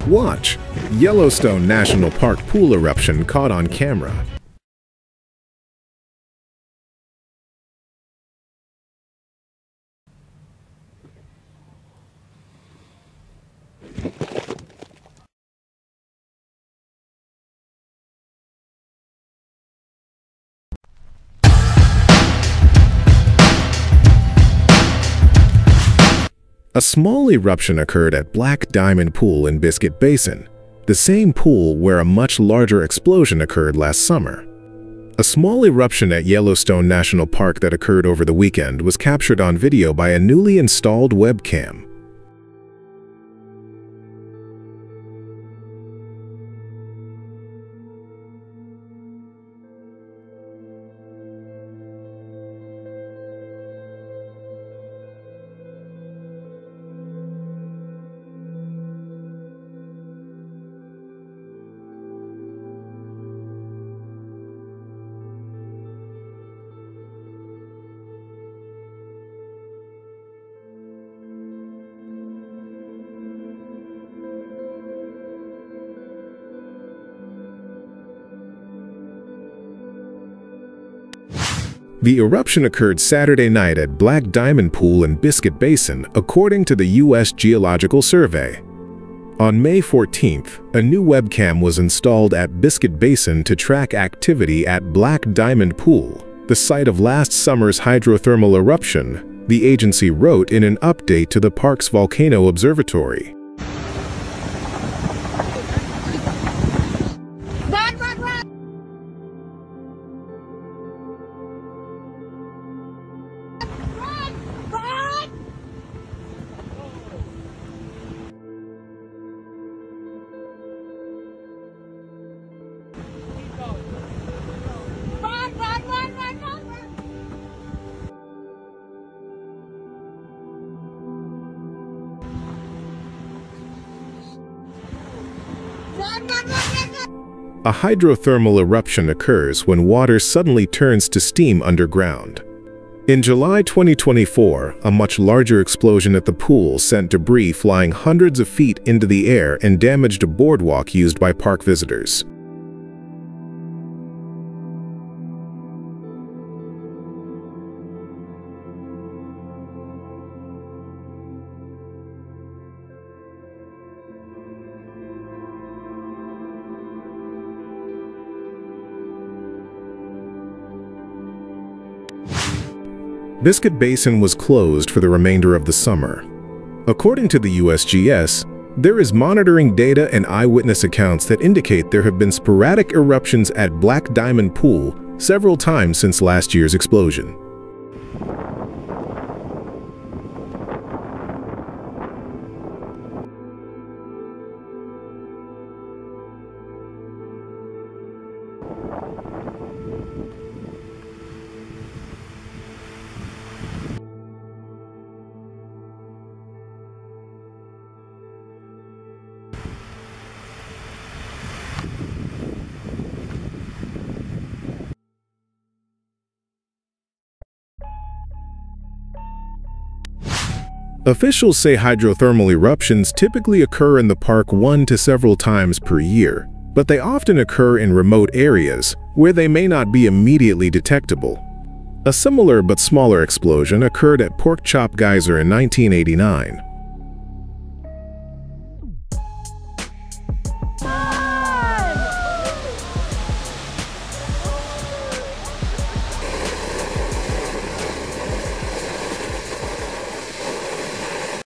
Watch Yellowstone National Park pool eruption caught on camera. A small eruption occurred at Black Diamond Pool in Biscuit Basin, the same pool where a much larger explosion occurred last summer. A small eruption at Yellowstone National Park that occurred over the weekend was captured on video by a newly installed webcam. The eruption occurred Saturday night at Black Diamond Pool in Biscuit Basin, according to the U.S. Geological Survey. On May 14th, a new webcam was installed at Biscuit Basin to track activity at Black Diamond Pool, the site of last summer's hydrothermal eruption, the agency wrote in an update to the park's volcano observatory. A hydrothermal eruption occurs when water suddenly turns to steam underground. In July 2024, a much larger explosion at the pool sent debris flying hundreds of feet into the air and damaged a boardwalk used by park visitors. Biscuit Basin was closed for the remainder of the summer. According to the USGS, there is monitoring data and eyewitness accounts that indicate there have been sporadic eruptions at Black Diamond Pool several times since last year's explosion. Officials say hydrothermal eruptions typically occur in the park 1 to several times per year, but they often occur in remote areas where they may not be immediately detectable. A similar but smaller explosion occurred at Pork Chop Geyser in 1989.